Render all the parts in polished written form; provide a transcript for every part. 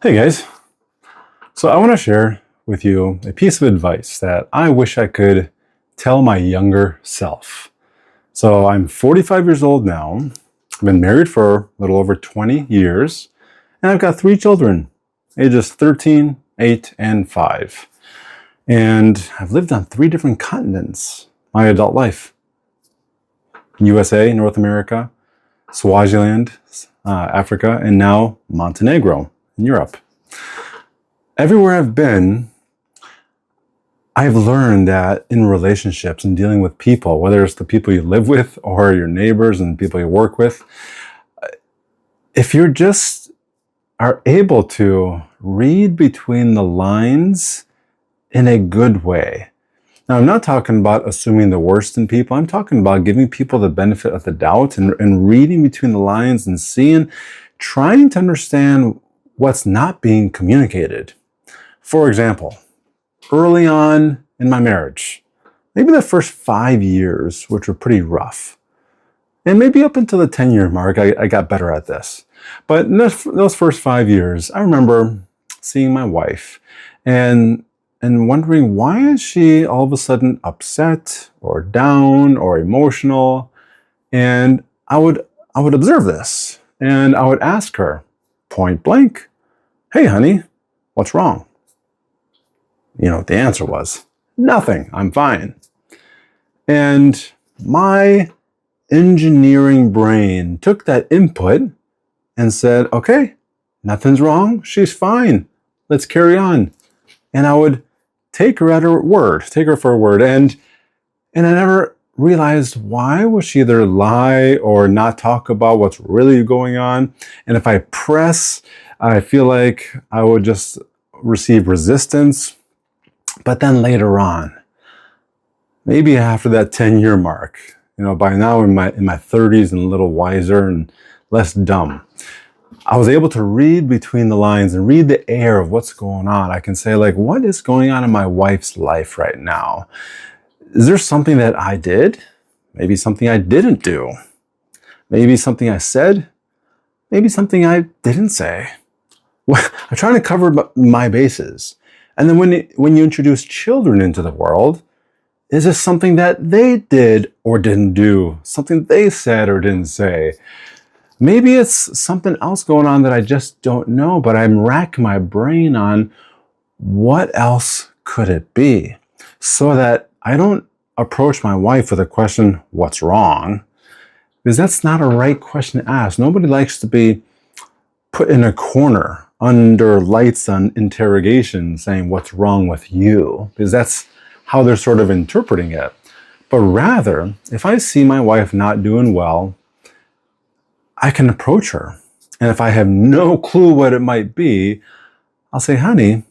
Hey guys, so I want to share with you a piece of advice that I wish I could tell my younger self. So I'm 45 years old now. I've been married for a little over 20 years, and I've got three children, ages 13, 8, and 5. And I've lived on three different continents my adult life: USA, North America, Swaziland, Africa, and now Montenegro in Europe. Everywhere I've been, I've learned that in relationships and dealing with people, whether it's the people you live with or your neighbors and people you work with, if you're just are able to read between the lines in a good way. Now, I'm not talking about assuming the worst in people. I'm talking about giving people the benefit of the doubt and reading between the lines and trying to understand what's not being communicated. For example, early on in my marriage, maybe the first 5 years, which were pretty rough, and maybe up until the 10-year mark, I got better at this. But in those first 5 years, I remember seeing my wife and wondering, why is she all of a sudden upset or down or emotional? And I would observe this, and I would ask her point blank, "Hey, honey, what's wrong?" The answer was, "Nothing, I'm fine." And my engineering brain took that input and said, "Okay, nothing's wrong, she's fine, let's carry on." And I would take her for her word. And I never realized, why would she either lie or not talk about what's really going on? And if I press, I feel like I would just receive resistance. But then later on, maybe after that 10-year mark, by now in my 30s and a little wiser and less dumb, I was able to read between the lines and read the air of what's going on. I can say, like, what is going on in my wife's life right now? Is there something that I did? Maybe something I didn't do. Maybe something I said. Maybe something I didn't say. I'm trying to cover my bases. And then when you introduce children into the world, is this something that they did or didn't do? Something they said or didn't say? Maybe it's something else going on that I just don't know, but I'm racking my brain on what else could it be, so that I don't approach my wife with a question, "What's wrong?" Because that's not a right question to ask. Nobody likes to be put in a corner under lights on interrogation saying, "What's wrong with you?" Because that's how they're sort of interpreting it. But rather, if I see my wife not doing well, I can approach her. And if I have no clue what it might be, I'll say, "Honey,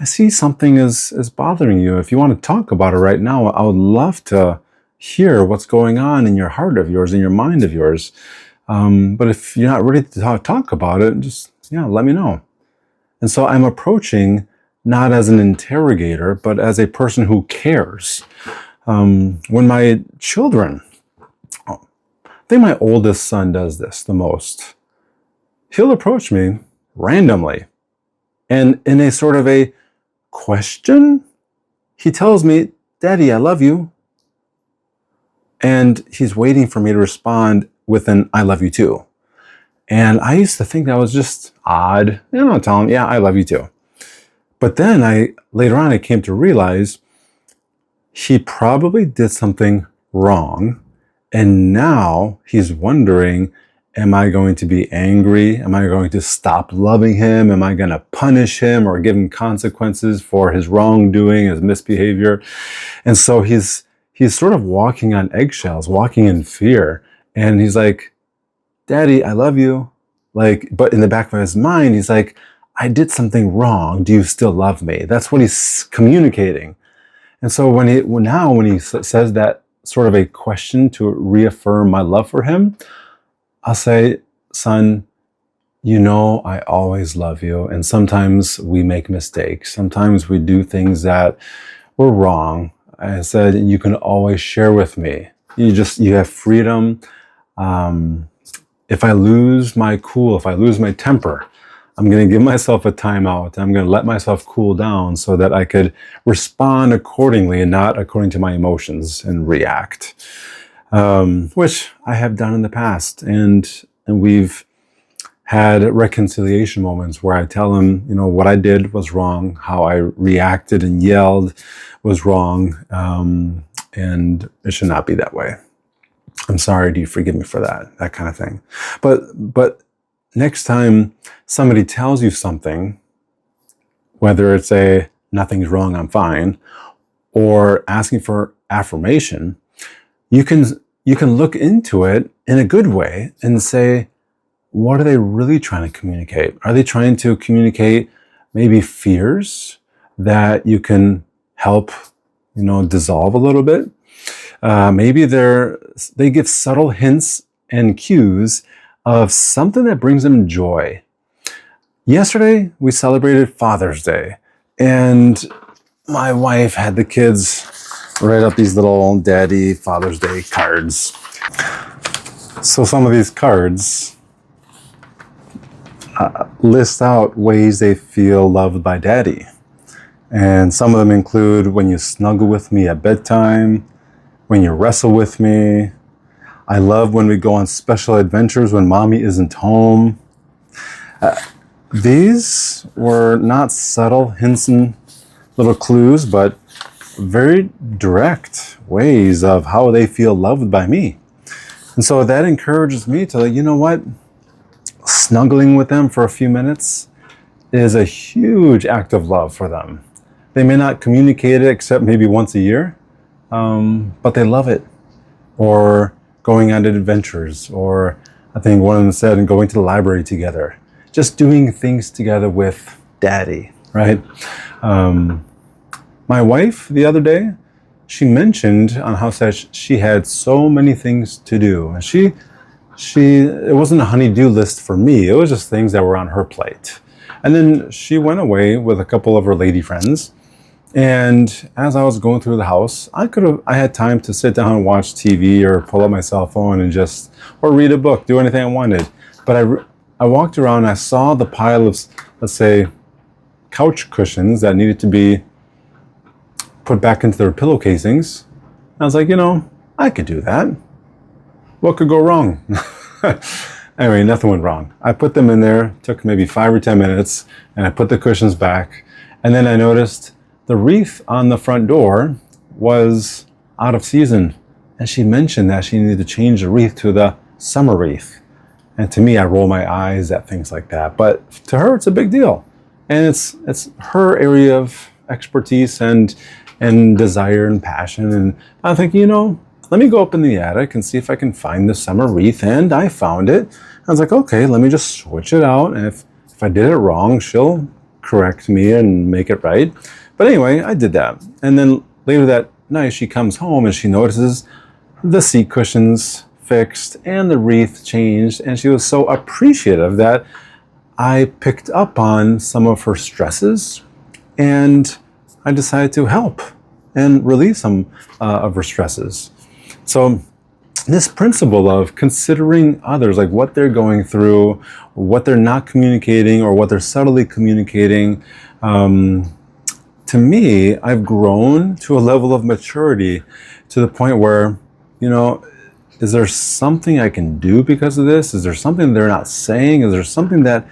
I see something is bothering you. If you want to talk about it right now, I would love to hear what's going on in your heart of yours, in your mind of yours. But if you're not ready to talk about it, just, let me know." And so I'm approaching not as an interrogator, but as a person who cares. When my children, I think my oldest son does this the most. He'll approach me randomly, and in a sort of a question, he tells me, "Daddy, I love you." And he's waiting for me to respond with an "I love you too." And I used to think that was just odd. I'll tell him, "Yeah, I love you too." But then later on, I came to realize he probably did something wrong. And now he's wondering, am I going to be angry? Am I going to stop loving him? Am I going to punish him or give him consequences for his wrongdoing, his misbehavior? And so he's sort of walking on eggshells, walking in fear. And he's like, "Daddy, I love you." But in the back of his mind, he's like, "I did something wrong. Do you still love me?" That's what he's communicating. And so when he says that sort of a question to reaffirm my love for him, I'll say, "Son, I always love you. And sometimes we make mistakes. Sometimes we do things that were wrong." I said, "You can always share with me. You have freedom. If I lose my cool, if I lose my temper, I'm going to give myself a timeout. I'm going to let myself cool down so that I could respond accordingly and not according to my emotions and react, which I have done in the past. And we've had reconciliation moments where I tell him, what I did was wrong, how I reacted and yelled was wrong, and it should not be that way. I'm sorry, do you forgive me for that? That kind of thing. But next time somebody tells you something, whether it's nothing's wrong, I'm fine, or asking for affirmation, you can look into it in a good way and say, what are they really trying to communicate? Are they trying to communicate maybe fears that you can help, dissolve a little bit? Maybe they give subtle hints and cues of something that brings them joy. Yesterday, we celebrated Father's Day, and my wife had the kids write up these little Daddy Father's Day cards. So some of these cards list out ways they feel loved by Daddy. And some of them include when you snuggle with me at bedtime, when you wrestle with me. I love when we go on special adventures when Mommy isn't home. These were not subtle hints and little clues, but very direct ways of how they feel loved by me. And so that encourages me to, what? Snuggling with them for a few minutes is a huge act of love for them. They may not communicate it except maybe once a year, but they love it. Or going on adventures, or I think one of them said, going to the library together. Just doing things together with Daddy, right? My wife, the other day, she mentioned on how she had so many things to do. And it wasn't a honey-do list for me. It was just things that were on her plate. And then she went away with a couple of her lady friends. And as I was going through the house, I had time to sit down and watch TV or pull up my cell phone and or read a book, do anything I wanted. But I walked around and I saw the pile of, let's say, couch cushions that needed to be put back into their pillow casings. I was like, I could do that. What could go wrong? Anyway, nothing went wrong. I put them in there, took maybe 5 or 10 minutes, and I put the cushions back. And then I noticed the wreath on the front door was out of season. And she mentioned that she needed to change the wreath to the summer wreath. And to me, I roll my eyes at things like that. But to her, it's a big deal. And it's her area of expertise and desire and passion. And I think, let me go up in the attic and see if I can find the summer wreath. And I found it. I was like, okay, let me just switch it out. And if I did it wrong, she'll correct me and make it right. But anyway, I did that. And then later that night, she comes home and she notices the seat cushions fixed and the wreath changed. And she was so appreciative that I picked up on some of her stresses and I decided to help and relieve some of her stresses. So this principle of considering others, like what they're going through, what they're not communicating, or what they're subtly communicating, to me, I've grown to a level of maturity to the point where, is there something I can do because of this? Is there something they're not saying? Is there something that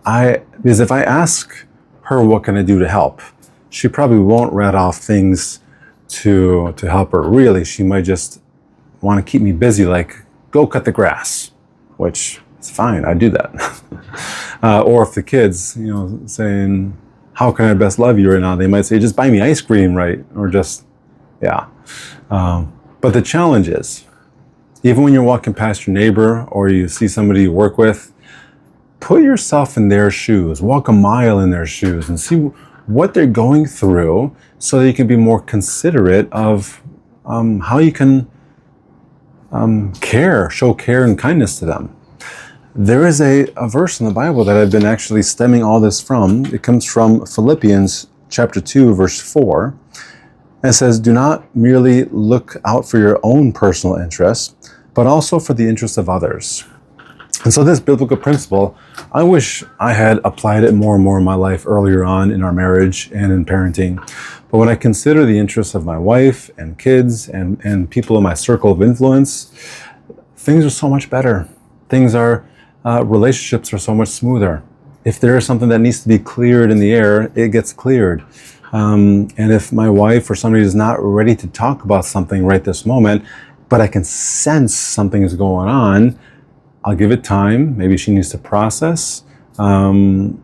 because if I ask her, what can I do to help? She probably won't rattle off things to help her. Really, she might just want to keep me busy, like go cut the grass, which is fine. I do that. Or if the kids, saying, how can I best love you right now? They might say, just buy me ice cream, right? Or just, yeah. But the challenge is, even when you're walking past your neighbor or you see somebody you work with, put yourself in their shoes, walk a mile in their shoes and see what they're going through so that you can be more considerate of how you can show care and kindness to them. There is a verse in the Bible that I've been actually stemming all this from. It comes from Philippians chapter 2, verse 4. And it says, do not merely look out for your own personal interests, but also for the interests of others. And so this biblical principle, I wish I had applied it more and more in my life earlier on in our marriage and in parenting. But when I consider the interests of my wife and kids and people in my circle of influence, things are so much better. Relationships are so much smoother. If there is something that needs to be cleared in the air, it gets cleared. And if my wife or somebody is not ready to talk about something right this moment, but I can sense something is going on, I'll give it time. Maybe she needs to process, and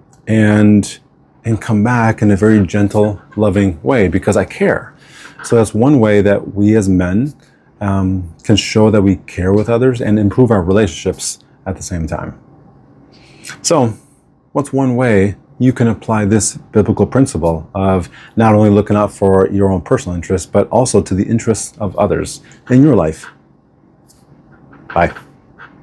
come back in a very gentle, loving way because I care. So that's one way that we as men can show that we care with others and improve our relationships at the same time. So what's one way you can apply this biblical principle of not only looking out for your own personal interests, but also to the interests of others in your life? Bye.